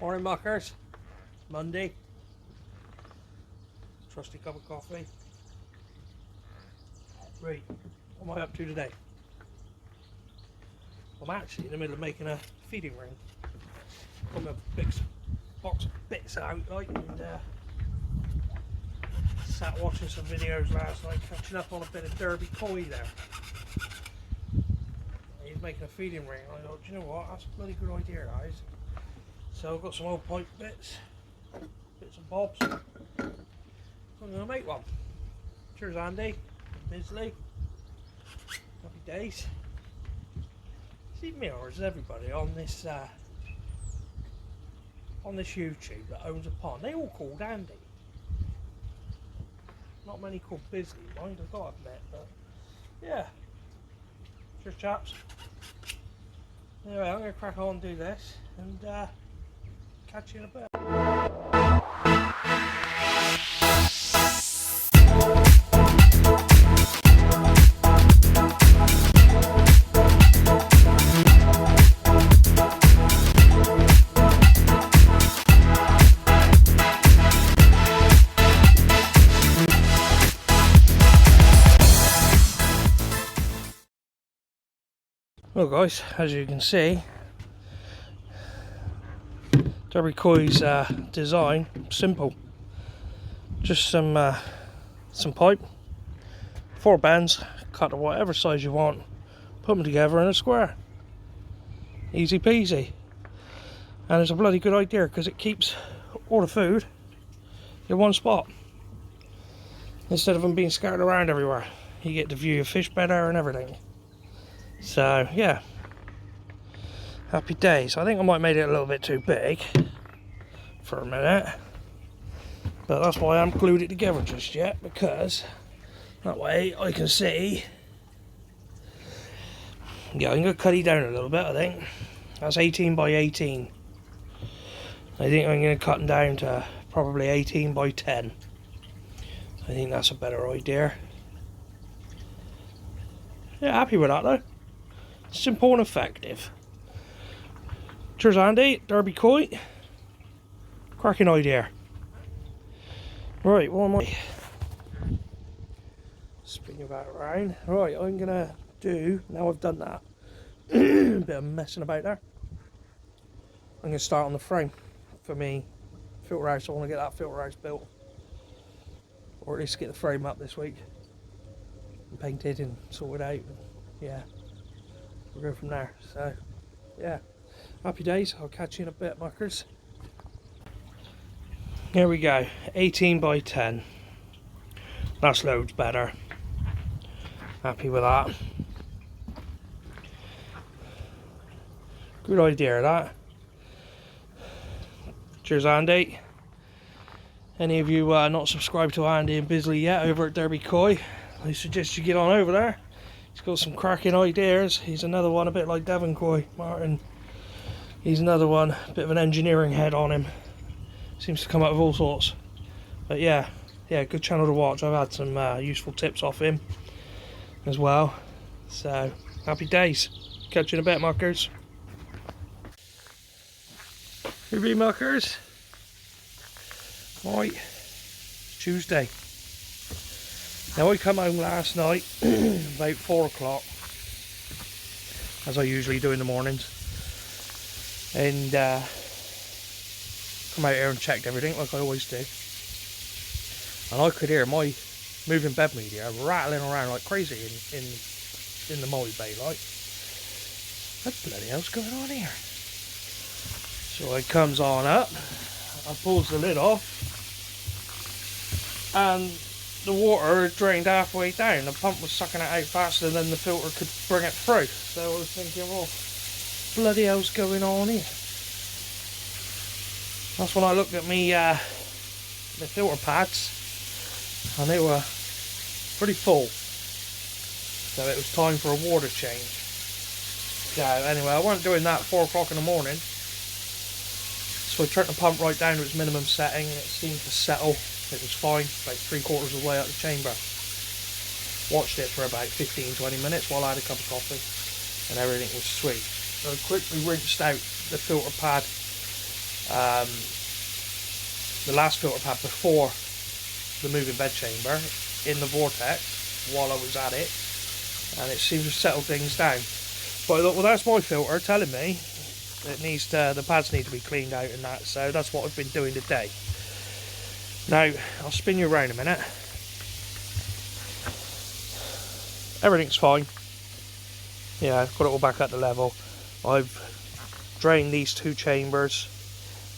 Morning muckers. Monday. Trusty cup of coffee. Right, what am I up to today? I'm actually in the middle of making a feeding ring. Got my big box of bits out like, and sat watching some videos last night, catching up on a bit of derby koi there. He's making a feeding ring. I thought, do you know what? That's a bloody good idea, guys. So I've got some old pipe bits and bobs. I'm going to make one. Cheers, Andy. Bisley. Happy days. See me or is everybody on this YouTube that owns a pond? They all called Andy. Not many called Bisley, mind, I've got to admit, but yeah. Cheers, chaps. Anyway, I'm going to crack on and do this and catch you in a bit. Well guys, as you can see, Derby Koi's design, simple. Just some pipe, 4 bands, cut to whatever size you want, put them together in a square. Easy peasy. And it's a bloody good idea because it keeps all the food in one spot. Instead of them being scattered around everywhere. You get to view your fish better and everything. So yeah, happy days. I think I might have made it a little bit too big for a minute, but that's why I haven't glued it together just yet, because that way I can see. Yeah, I'm going to cut it down a little bit. I think that's 18 by 18. I think I'm going to cut them down to probably 18 by 10. I think that's a better idea. Yeah, happy with that though. Simple and effective. Cheers, Andy. Derby Koi. Cracking idea. Right, what am I? Spin you back around. Right, I'm gonna do, now I've done that, a bit of messing about there. I'm gonna start on the frame for me filter house. I want to get that filter house built, or at least get the frame up this week and painted and sorted out. Yeah. We'll go from there. So yeah, happy days. I'll catch you in a bit, muckers. Here we go, 18 by 10. That's loads better. Happy with that. Good idea, that. Cheers, Andy. Any of you not subscribed to Andy and Bisley yet over at Derby Koi, I suggest you get on over there. He's got some cracking ideas. He's another one a bit like Devon Koi, Martin. He's another one, a bit of an engineering head on him. Seems to come up with all sorts. But yeah, good channel to watch. I've had some useful tips off him as well. So, happy days. Catch you in a bit, muckers. Here be, muckers. Right, it's Tuesday. Now I come home last night about 4 o'clock, as I usually do in the mornings, and come out here and checked everything like I always do, and I could hear my moving bed media rattling around like crazy in the molly bay. Like, what the bloody hell's going on here? So it comes on up, I pulls the lid off, and the water drained halfway down. The pump was sucking it out faster than the filter could bring it through. So I was thinking, well, bloody hell's going on here? That's when I looked at me the filter pads, and they were pretty full. So it was time for a water change. So anyway, I wasn't doing that at 4 o'clock in the morning. So I turned the pump right down to its minimum setting, and it seemed to settle. It was fine, about 3/4 of the way out the chamber. Watched it for about 15-20 minutes while I had a cup of coffee, and everything was sweet. So I quickly rinsed out the filter pad the last filter pad before the moving bed chamber in the vortex while I was at it, and it seemed to settle things down. But I thought, well, that's my filter telling me it needs to, the pads need to be cleaned out and that, so that's what I've been doing today. Now I'll spin you around a minute. Everything's fine. Yeah, I've got it all back at the level. I've drained these 2 chambers.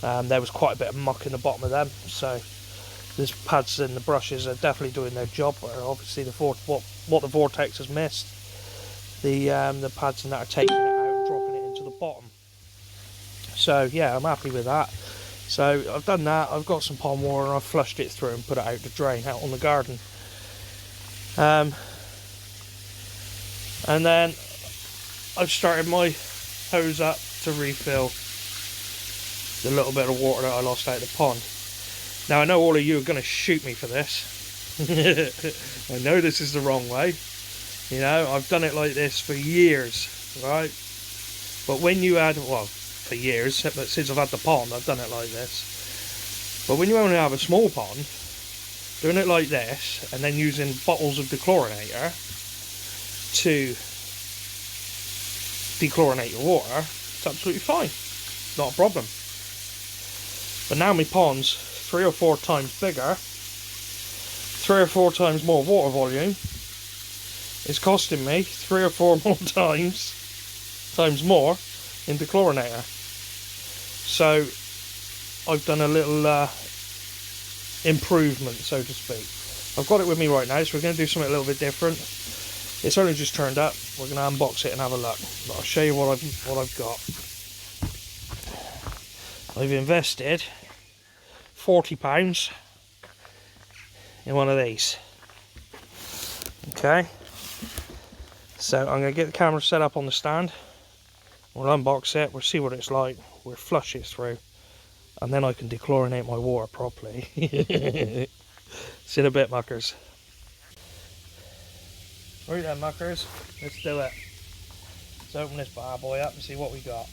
There was quite a bit of muck in the bottom of them, so the pads and the brushes are definitely doing their job. But obviously what the vortex has missed, the pads and that are taking it out and dropping it into the bottom. So yeah, I'm happy with that. So I've done that. I've got some pond water and I've flushed it through and put it out to drain out on the garden. And then I've started my hose up to refill the little bit of water that I lost out of the pond. Now I know all of you are going to shoot me for this. I know this is the wrong way. You know, I've done it like this for years, right? But when you add, well, for years, since I've had the pond, I've done it like this. But when you only have a small pond, doing it like this, and then using bottles of Dechlorinator to dechlorinate your water, it's absolutely fine. Not a problem. But now my pond's 3 or 4 times bigger, 3 or 4 times more water volume. It's costing me 3 or 4 more times more in Dechlorinator. So I've done a little improvement, so to speak. I've got it with me right now, so we're going to do something a little bit different. It's only just turned up. We're going to unbox it and have a look. But I'll show you what I've got. I've invested £40 in one of these. Okay. So I'm going to get the camera set up on the stand. We'll unbox it. We'll see what it's like. We'll flush it through, and then I can dechlorinate my water properly. See in a bit, muckers. Right then, muckers, let's do it. Let's open this bad boy up and see what we got.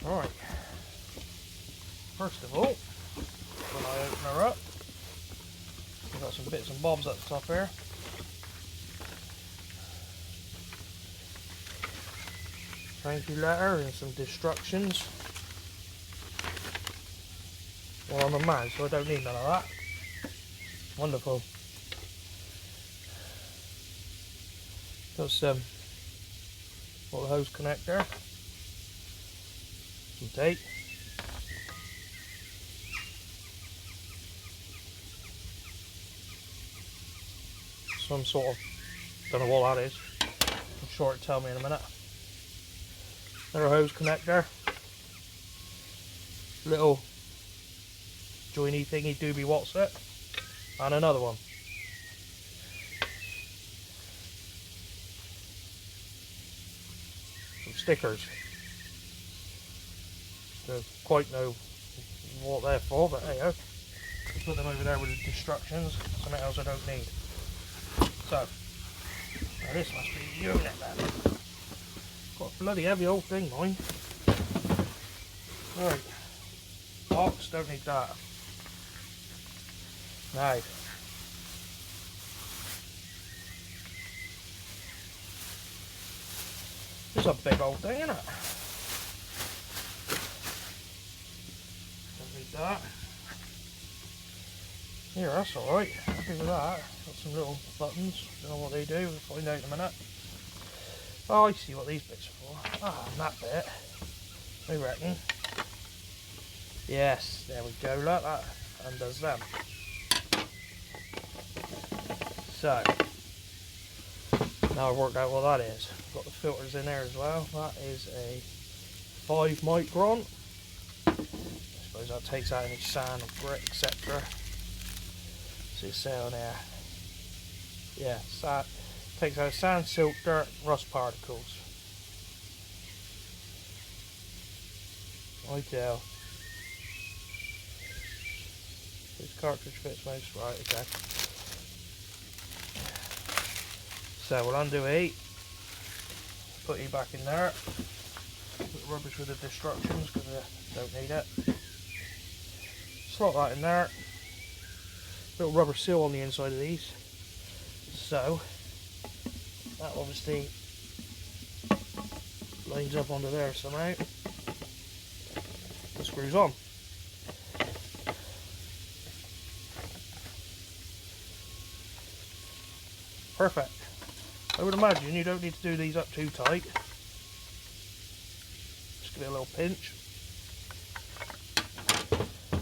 Alright, first of all, when I open her up, we've got some bits and bobs at the top here. Thank you letter and some instructions. Well, I'm a man, so I don't need none of that. Wonderful. Got some little hose connector, some tape, some sort of, don't know what that is. I'm sure it'll tell me in a minute. Another hose connector, little joiny thingy doobie what's it, and another one. Some stickers. Don't quite know what they're for, but there you go. Just put them over there with the instructions. Something else I don't need. So, now this must be the unit then. Got a bloody heavy old thing, mine. Right. Box, don't need that. Now, this is a big old thing, isn't it? Don't need that. Here, that's alright. Happy with that. Got some little buttons. Don't know what they do. We'll find out in a minute. Oh, I see what these bits are for. Ah, and that bit. I reckon. Yes, there we go. Look, that undoes them. So, now I've worked out what that is. Got the filters in there as well. That is a 5 micron. I suppose that takes out any sand, grit, etc. So it's say on there. Yeah, sand, takes out sand, silt, dirt, rust particles. I tell. This cartridge fits most right, okay. So we'll undo E, put E back in there, put the rubbish with the destructions because I don't need it. Slot that in there, little rubber seal on the inside of these, so that obviously lines up onto there somehow and screws on. Perfect. I would imagine you don't need to do these up too tight. Just give it a little pinch.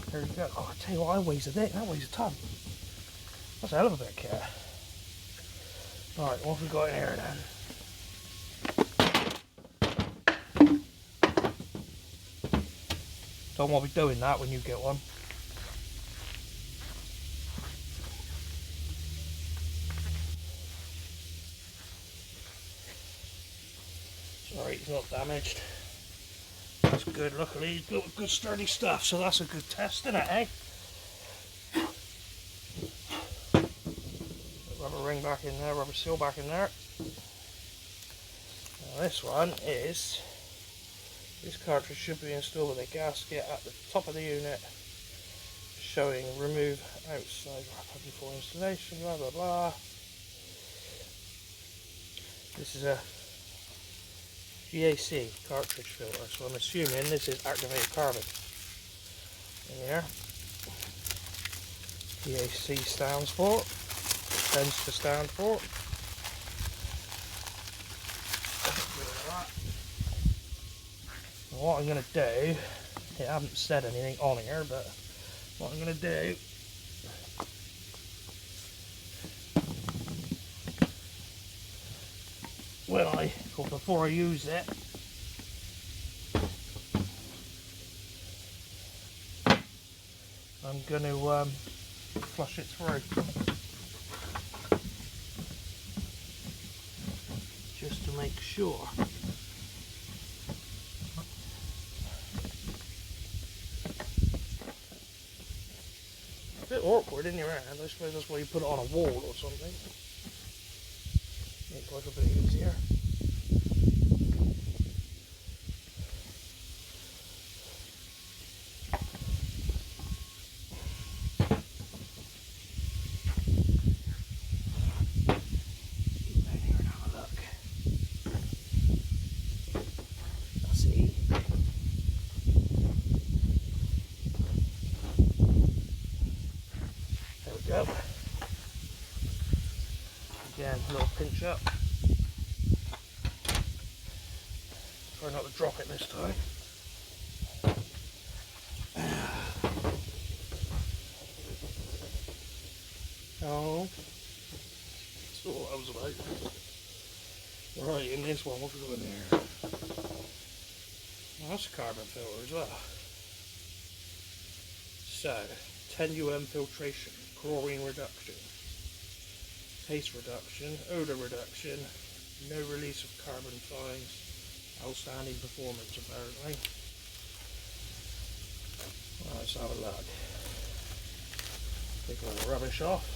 There you go. Oh, I tell you what, I weighs a dick. That weighs a ton. That's a hell of a bit of kit. Right, what have we got in here then? Don't want to be doing that when you get one. Sorry, it's not damaged. That's good, luckily he's built with good sturdy stuff, so that's a good test, isn't it, eh? Rubber ring back in there, rubber seal back in there. Now this one is, this cartridge should be installed with a gasket at the top of the unit showing remove outside wrapper before installation, blah blah blah. This is a GAC cartridge filter, so I'm assuming this is activated carbon in here. GAC stands for, tends to stand for. What I'm going to do, I haven't said anything on here, but what I'm going to do, before I use it, I'm going to flush it through, just to make sure. A bit awkward in your hand. I suppose that's why you put it on a wall or something. Make life a bit easier. Go. Again, a little pinch up. Try not to drop it this time. Oh, that's all that was about. Right, in this one, what have we got in here? Well, that's a carbon filter as well. So, 10 filtration. Chlorine reduction, taste reduction, odour reduction, no release of carbon fines, outstanding performance apparently. Well, let's have a look. Take all the rubbish off.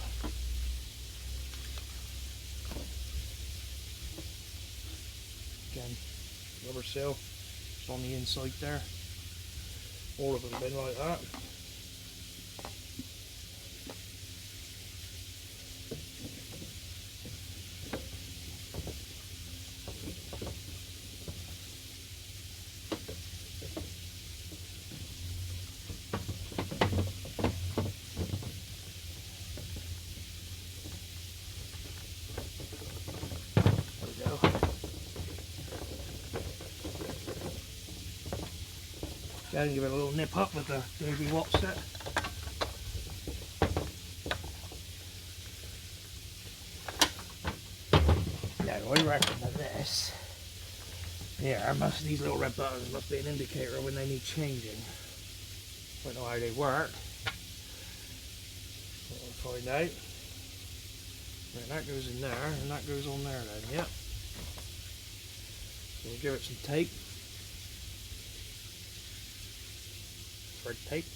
Again, rubber seal, it's on the inside there. All of them have been like that. Go and give it a little nip up with the D.I.Y Watt set. Now I reckon that this here, these little red buttons must be an indicator when they need changing. Don't know how they work. We'll find out. Right, that goes in there and that goes on there then, yep. So we'll give it some tape. Red tape.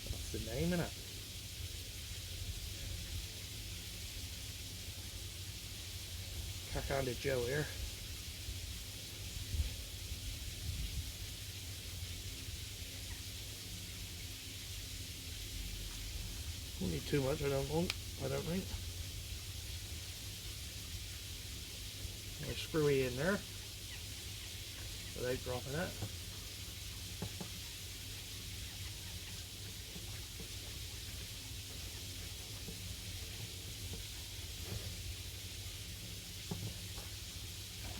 That's the name, innit? Cack-handed Joe here. Don't need too much, I don't think. Nice screwy in there without dropping it.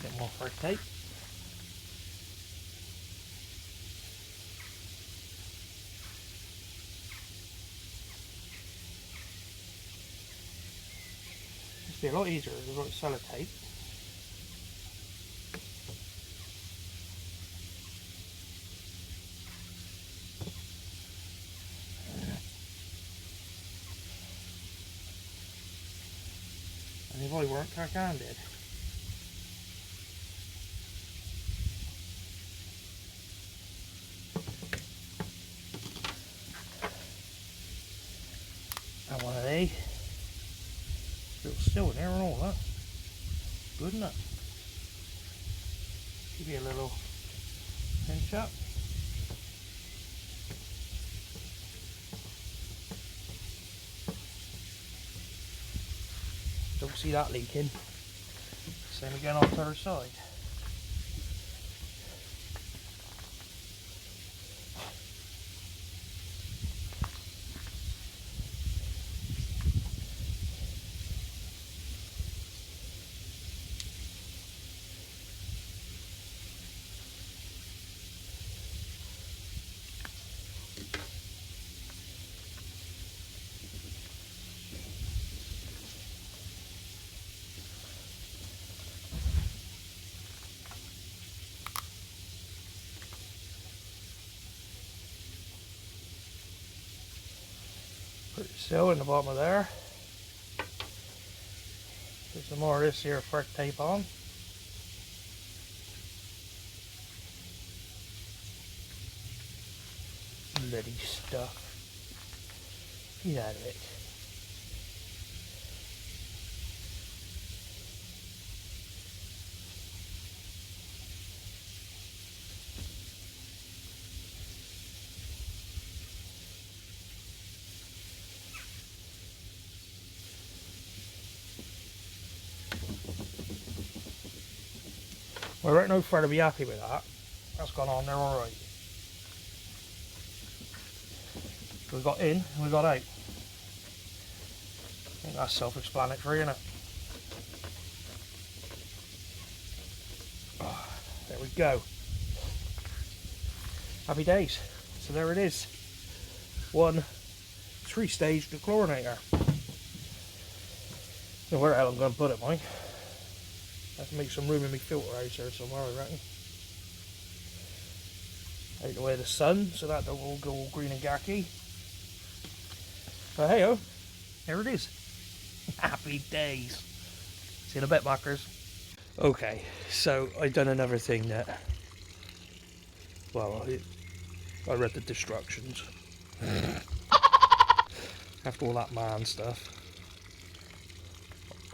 Get more fresh tape. It'd be a lot easier if we got sellotape. And if I weren't cack-handed. And one of these. Little still in there and all that. Good enough. Give you a little pinch up. Don't see that leaking. Same again on the other side. Put it still in the bottom of there. Put some more of this here fresh tape on. Bloody stuff. Get out of it. Well, I reckon no further to be happy with that. That's gone on there alright. We got in and we got out. I think that's self-explanatory, isn't it? Oh, there we go. Happy days. So there it is. One 3-stage Dechlorinator. Don't know where the hell I'm going to put it, Mike. I have to make some room in my filter house here somewhere, I reckon. Out the way of the sun, so that don't all go all green and gacky. But hey ho, there it is. Happy days. See you in a bit, muckers. Okay, so I've done another thing that, well, I read the instructions. After all that man stuff.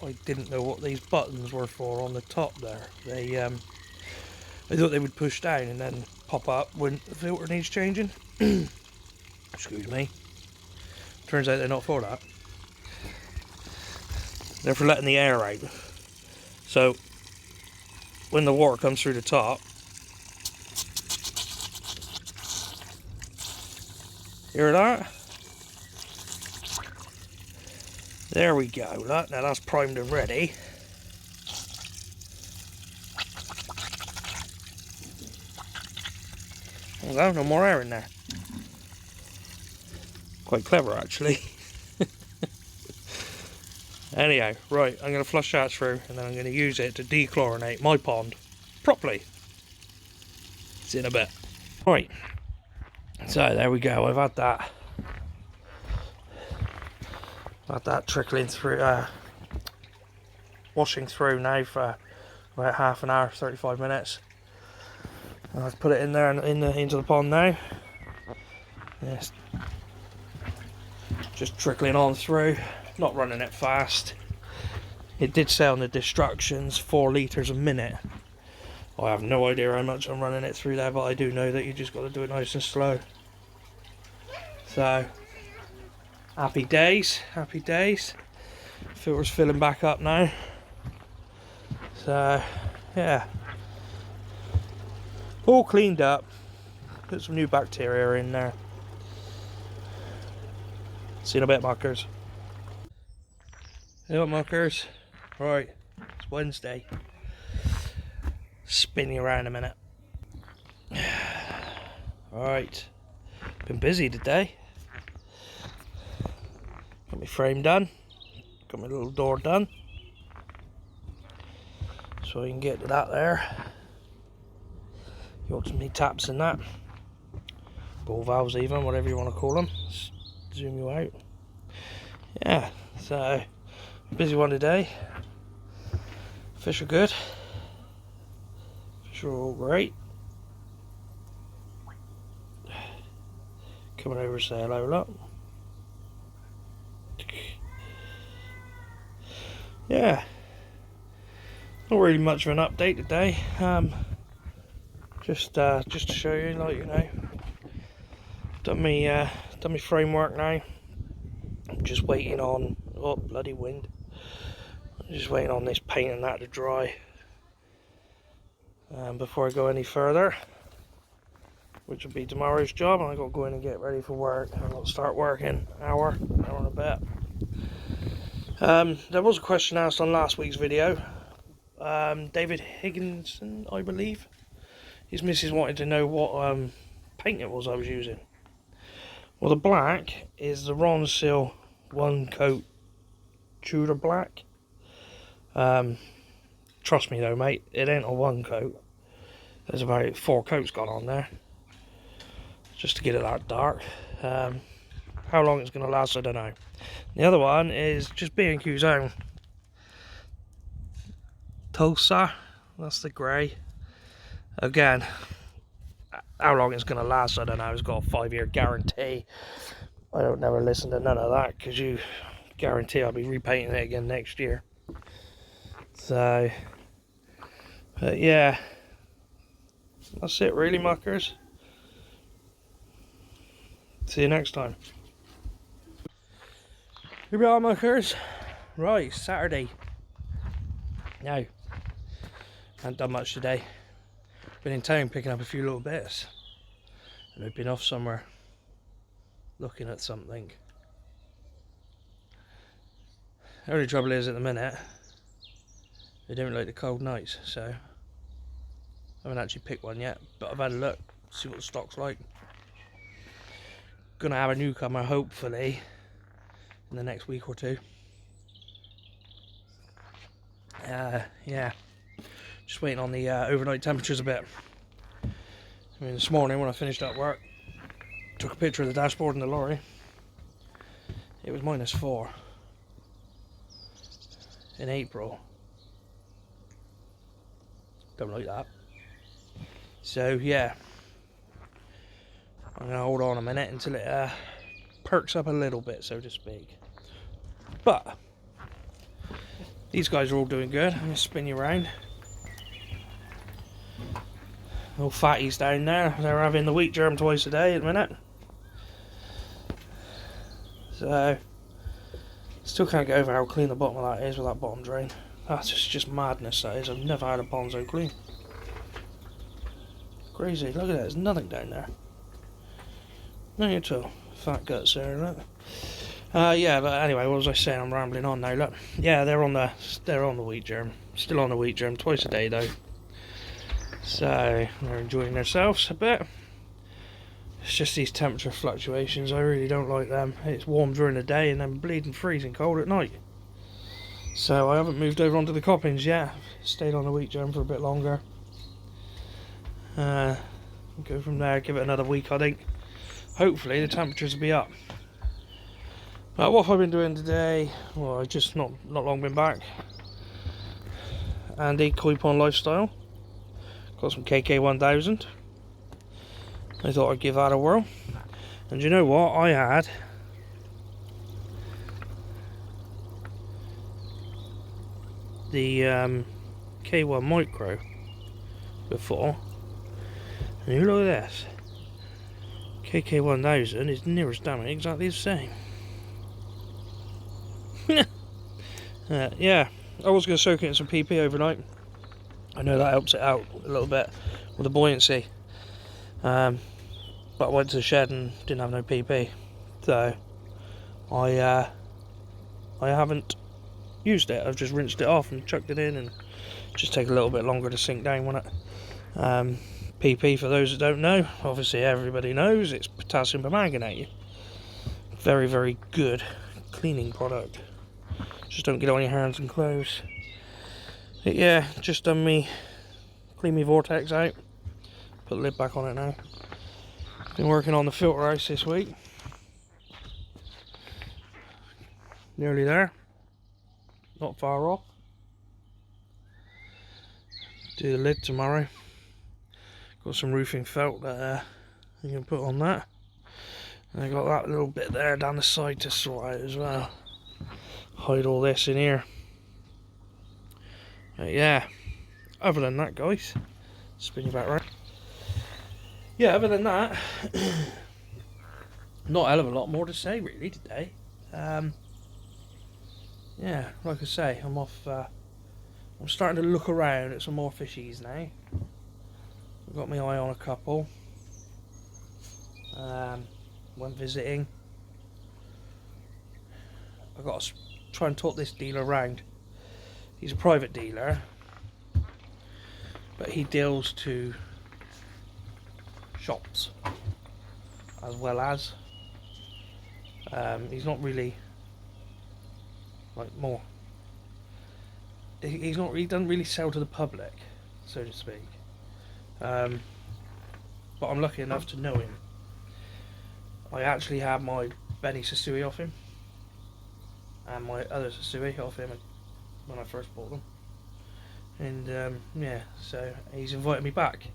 I didn't know what these buttons were for on the top there. They, I thought they would push down and then pop up when the filter needs changing. Excuse me. Turns out they're not for that. They're for letting the air out. So, when the water comes through the top, hear that? There we go. Look, now that's primed and ready. There we go, no more air in there. Quite clever, actually. Anyhow, right, I'm going to flush that through and then I'm going to use it to dechlorinate my pond properly. See you in a bit. Right, so there we go. I've had that trickling through, washing through now for about half an hour, 35 minutes. And I've put it in there and into the pond now. Yes. Just trickling on through, not running it fast. It did say on the destructions 4 litres a minute. I have no idea how much I'm running it through there, but I do know that you just got to do it nice and slow. So, happy days, happy days. Filter's filling back up now. So, yeah. All cleaned up. Put some new bacteria in there. See you in a bit, muckers. You know what, muckers? Right, it's Wednesday. Spin you around a minute. Alright, been busy today. Got my frame done. Got my little door done. So I can get to that there. You want some new taps in that. Ball valves even, whatever you want to call them. Just zoom you out. Yeah, so busy one today. Fish are good. Fish are all great. Coming over to say hello, look. Yeah. Not really much of an update today. Just to show you, like, you know, done me framework now. I'm just waiting on, oh bloody wind. I'm just waiting on this paint and that to dry before I go any further, which will be tomorrow's job. And I got to go in and get ready for work. I've got to start working an hour and a bit. There was a question asked on last week's video. David Higginson, I believe. His missus wanted to know what paint it was I was using. Well, the black is the Ronsil one coat Tudor black. Trust me though, mate, it ain't a one coat. There's about 4 coats gone on there just to get it that dark. How long it's going to last, I don't know. The other one is just B&Q's own Tulsa. That's the grey. Again, how long it's going to last, I don't know. It's got a 5-year guarantee. I don't never listen to none of that, because you guarantee I'll be repainting it again next year. So, but yeah, that's it really, muckers. See you next time. Here we are, muckers. Right, Saturday. No, I haven't done much today. Been in town picking up a few little bits, and I've been off somewhere looking at something. The only trouble is at the minute they don't like the cold nights, so I haven't actually picked one yet, but I've had a look, see what the stock's like. Gonna have a newcomer hopefully in the next week or two. Yeah, just waiting on the overnight temperatures a bit. I mean, this morning when I finished up work, took a picture of the dashboard in the lorry. It was -4 in April. Don't like that. So yeah, I'm gonna hold on a minute until it perks up a little bit, so to speak. But these guys are all doing good. I'm gonna spin you around. Little fatties down there. They're having the wheat germ twice a day at the minute. So still can't get over how clean the bottom of that is with that bottom drain. That's just madness, that is. I've never had a pond so clean. Crazy. Look at that. There's nothing down there. Nothing at all. Fat guts there, look. Yeah, but anyway, what was I saying? I'm rambling on now. Look, yeah, they're on the wheat germ. Still on the wheat germ, twice a day though. So they're enjoying themselves a bit. It's just these temperature fluctuations. I really don't like them. It's warm during the day and then bleeding freezing cold at night. So I haven't moved over onto the coppings yet. Stayed on the wheat germ for a bit longer. Go from there. Give it another week, I think. Hopefully the temperatures will be up. What have I been doing today? Well, I've just not long been back. Andy Koi Pond Lifestyle. Got some KK1000. I thought I'd give that a whirl. And you know what? I had the K1 Micro before, and you look at this. KK1000 is near as damn exactly the same. Yeah, I was going to soak it in some PP overnight. I know that helps it out a little bit with the buoyancy. But I went to the shed and didn't have no PP, so I haven't used it. I've just rinsed it off and chucked it in, and just take a little bit longer to sink down on it. PP, for those that don't know, obviously everybody knows, it's potassium permanganate. Very, very good cleaning product. Just don't get it on your hands and clothes. But yeah, just done me clean me vortex out. Put the lid back on it now. Been working on the filter house this week. Nearly there. Not far off. Do the lid tomorrow. Got some roofing felt that you can put on that. And I got that little bit there down the side to sort out as well. Hide all this in here. But yeah, other than that, guys, spin you back right. Yeah, other than that, not a hell of a lot more to say really today. Yeah, like I say, I'm off. I'm starting to look around at some more fishies now. I've got my eye on a couple. Went visiting. I've got to try and talk this dealer around. He's a private dealer, but he deals to shops as well as. He's not really like more. He doesn't really sell to the public, so to speak. But I'm lucky enough to know him. I actually had my Benny Sasui off him, and my other Sasui off him when I first bought them. And yeah, so he's invited me back.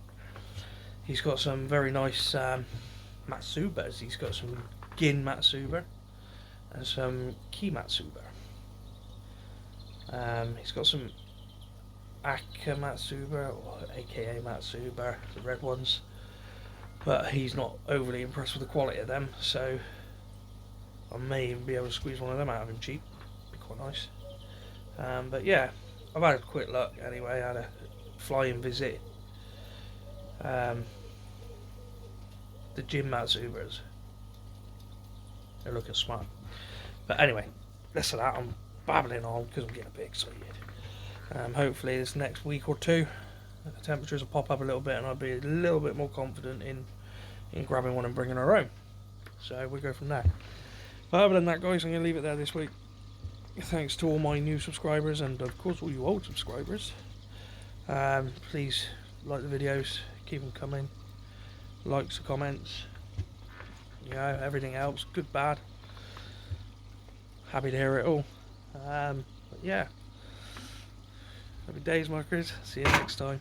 He's got some very nice Matsubas. He's got some Gin Matsuba and some Ki Matsuba. He's got some Aka Matsuba, or aka Matsuba, the red ones, but he's not overly impressed with the quality of them, so I may even be able to squeeze one of them out of him cheap. Be quite nice. But yeah, I've had a quick look anyway. I had a flying visit. The Gin Matsubas, they're looking smart. But anyway, less of that. I'm babbling on because I'm getting a bit excited. Hopefully this next week or two the temperatures will pop up a little bit and I'll be a little bit more confident in grabbing one and bringing her home. So we'll go from there. But other than that, guys, I'm going to leave it there this week. Thanks to all my new subscribers and of course all you old subscribers. Please like the videos, keep them coming. Likes, comments, you know, everything helps, good, bad. Happy to hear it all. But yeah, happy days, muckers. See you next time.